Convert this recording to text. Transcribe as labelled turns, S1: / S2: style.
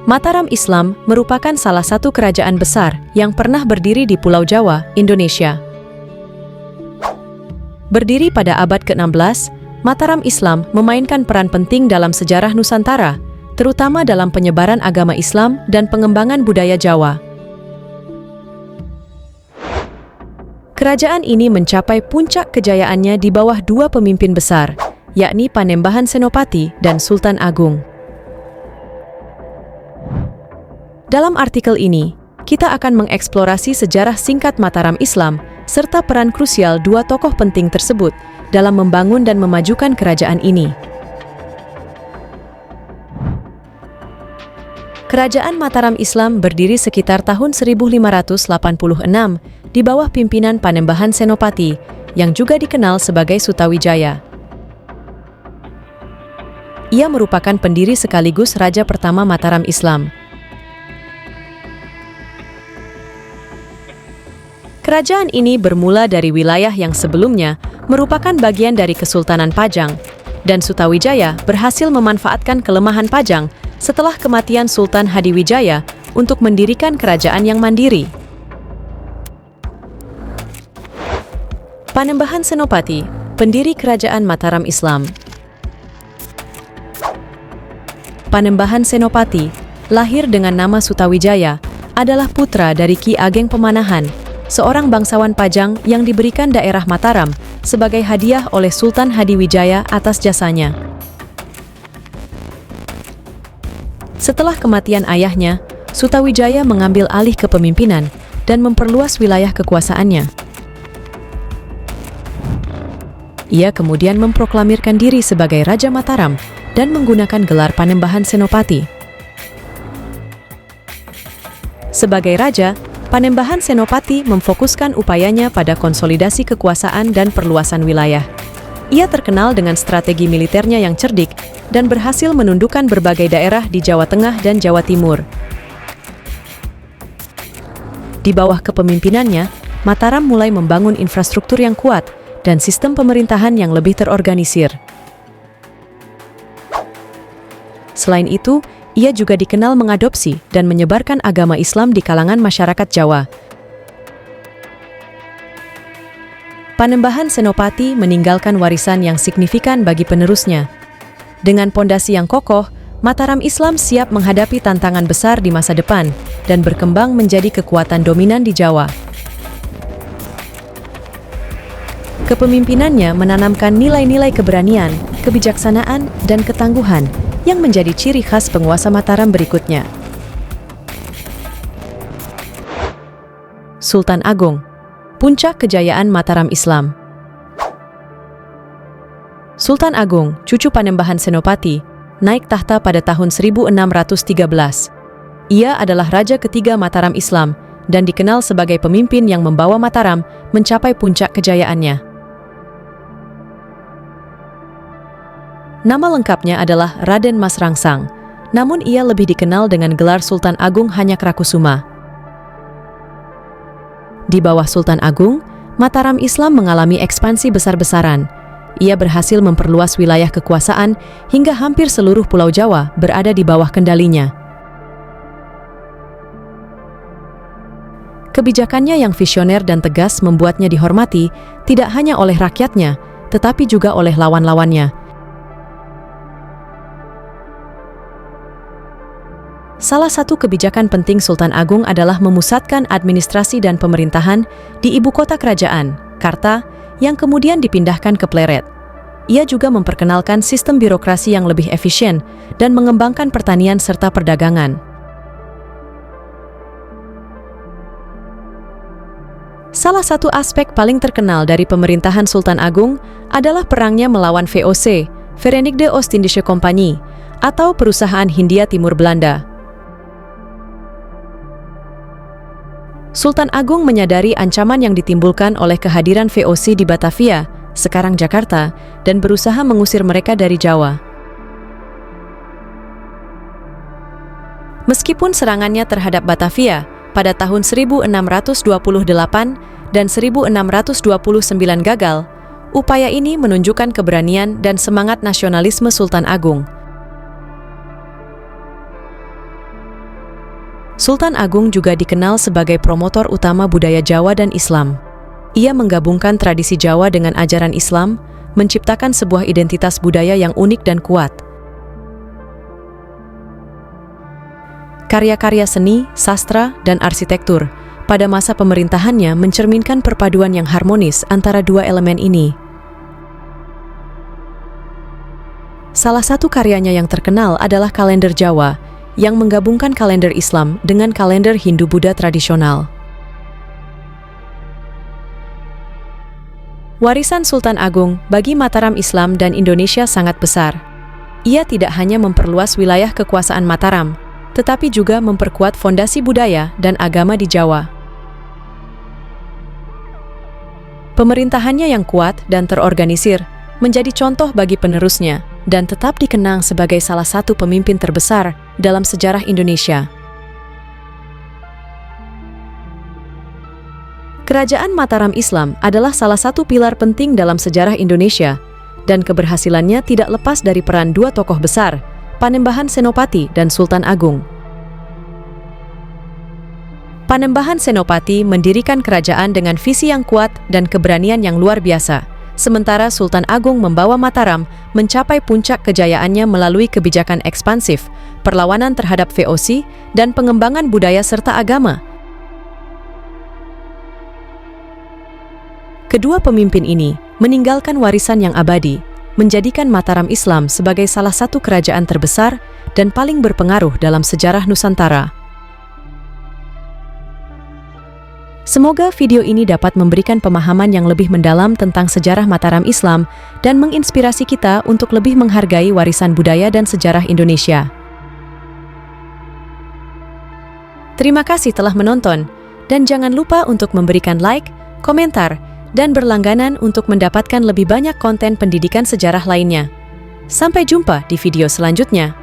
S1: Mataram Islam merupakan salah satu kerajaan besar yang pernah berdiri di Pulau Jawa, Indonesia. Berdiri pada abad ke-16, Mataram Islam memainkan peran penting dalam sejarah Nusantara, terutama dalam penyebaran agama Islam dan pengembangan budaya Jawa. Kerajaan ini mencapai puncak kejayaannya di bawah dua pemimpin besar, yakni Panembahan Senopati dan Sultan Agung. Dalam artikel ini, kita akan mengeksplorasi sejarah singkat Mataram Islam serta peran krusial dua tokoh penting tersebut dalam membangun dan memajukan kerajaan ini. Kerajaan Mataram Islam berdiri sekitar tahun 1586 di bawah pimpinan Panembahan Senopati yang juga dikenal sebagai Sutawijaya. Ia merupakan pendiri sekaligus raja pertama Mataram Islam. Kerajaan ini bermula dari wilayah yang sebelumnya merupakan bagian dari Kesultanan Pajang, dan Sutawijaya berhasil memanfaatkan kelemahan Pajang setelah kematian Sultan Hadiwijaya untuk mendirikan kerajaan yang mandiri. Panembahan Senopati, pendiri Kerajaan Mataram Islam. Panembahan Senopati, lahir dengan nama Sutawijaya, adalah putra dari Ki Ageng Pemanahan, seorang bangsawan Pajang yang diberikan daerah Mataram sebagai hadiah oleh Sultan Hadiwijaya atas jasanya. Setelah kematian ayahnya, Sutawijaya mengambil alih kepemimpinan dan memperluas wilayah kekuasaannya. Ia kemudian memproklamirkan diri sebagai Raja Mataram dan menggunakan gelar Panembahan Senopati. Sebagai raja, Panembahan Senopati memfokuskan upayanya pada konsolidasi kekuasaan dan perluasan wilayah. Ia terkenal dengan strategi militernya yang cerdik dan berhasil menundukkan berbagai daerah di Jawa Tengah dan Jawa Timur. Di bawah kepemimpinannya, Mataram mulai membangun infrastruktur yang kuat dan sistem pemerintahan yang lebih terorganisir. Selain itu, ia juga dikenal mengadopsi dan menyebarkan agama Islam di kalangan masyarakat Jawa. Panembahan Senopati meninggalkan warisan yang signifikan bagi penerusnya. Dengan pondasi yang kokoh, Mataram Islam siap menghadapi tantangan besar di masa depan dan berkembang menjadi kekuatan dominan di Jawa. Kepemimpinannya menanamkan nilai-nilai keberanian, kebijaksanaan, dan ketangguhan yang menjadi ciri khas penguasa Mataram berikutnya. Sultan Agung, puncak kejayaan Mataram Islam. Sultan Agung, cucu Panembahan Senopati, naik tahta pada tahun 1613. Ia adalah raja ketiga Mataram Islam dan dikenal sebagai pemimpin yang membawa Mataram mencapai puncak kejayaannya. Nama lengkapnya adalah Raden Mas Rangsang, namun ia lebih dikenal dengan gelar Sultan Agung Hanyakrakusuma. Di bawah Sultan Agung, Mataram Islam mengalami ekspansi besar-besaran. Ia berhasil memperluas wilayah kekuasaan hingga hampir seluruh Pulau Jawa berada di bawah kendalinya. Kebijakannya yang visioner dan tegas membuatnya dihormati tidak hanya oleh rakyatnya, tetapi juga oleh lawan-lawannya. Salah satu kebijakan penting Sultan Agung adalah memusatkan administrasi dan pemerintahan di ibu kota kerajaan, Karta, yang kemudian dipindahkan ke Pleret. Ia juga memperkenalkan sistem birokrasi yang lebih efisien dan mengembangkan pertanian serta perdagangan. Salah satu aspek paling terkenal dari pemerintahan Sultan Agung adalah perangnya melawan VOC, Verenigde Oostindische Compagnie, atau Perusahaan Hindia Timur Belanda. Sultan Agung menyadari ancaman yang ditimbulkan oleh kehadiran VOC di Batavia, sekarang Jakarta, dan berusaha mengusir mereka dari Jawa. Meskipun serangannya terhadap Batavia pada tahun 1628 dan 1629 gagal, upaya ini menunjukkan keberanian dan semangat nasionalisme Sultan Agung. Sultan Agung juga dikenal sebagai promotor utama budaya Jawa dan Islam. Ia menggabungkan tradisi Jawa dengan ajaran Islam, menciptakan sebuah identitas budaya yang unik dan kuat. Karya-karya seni, sastra, dan arsitektur pada masa pemerintahannya mencerminkan perpaduan yang harmonis antara dua elemen ini. Salah satu karyanya yang terkenal adalah kalender Jawa, yang menggabungkan kalender Islam dengan kalender Hindu-Buddha tradisional. Warisan Sultan Agung bagi Mataram Islam dan Indonesia sangat besar. Ia tidak hanya memperluas wilayah kekuasaan Mataram, tetapi juga memperkuat fondasi budaya dan agama di Jawa. Pemerintahannya yang kuat dan terorganisir menjadi contoh bagi penerusnya dan tetap dikenang sebagai salah satu pemimpin terbesar dalam sejarah Indonesia. Kerajaan Mataram Islam adalah salah satu pilar penting dalam sejarah Indonesia, dan keberhasilannya tidak lepas dari peran dua tokoh besar, Panembahan Senopati dan Sultan Agung. Panembahan Senopati mendirikan kerajaan dengan visi yang kuat dan keberanian yang luar biasa, sementara Sultan Agung membawa Mataram mencapai puncak kejayaannya melalui kebijakan ekspansif, perlawanan terhadap VOC, dan pengembangan budaya serta agama. Kedua pemimpin ini meninggalkan warisan yang abadi, menjadikan Mataram Islam sebagai salah satu kerajaan terbesar dan paling berpengaruh dalam sejarah Nusantara. Semoga video ini dapat memberikan pemahaman yang lebih mendalam tentang sejarah Mataram Islam dan menginspirasi kita untuk lebih menghargai warisan budaya dan sejarah Indonesia. Terima kasih telah menonton, dan jangan lupa untuk memberikan like, komentar, dan berlangganan untuk mendapatkan lebih banyak konten pendidikan sejarah lainnya. Sampai jumpa di video selanjutnya.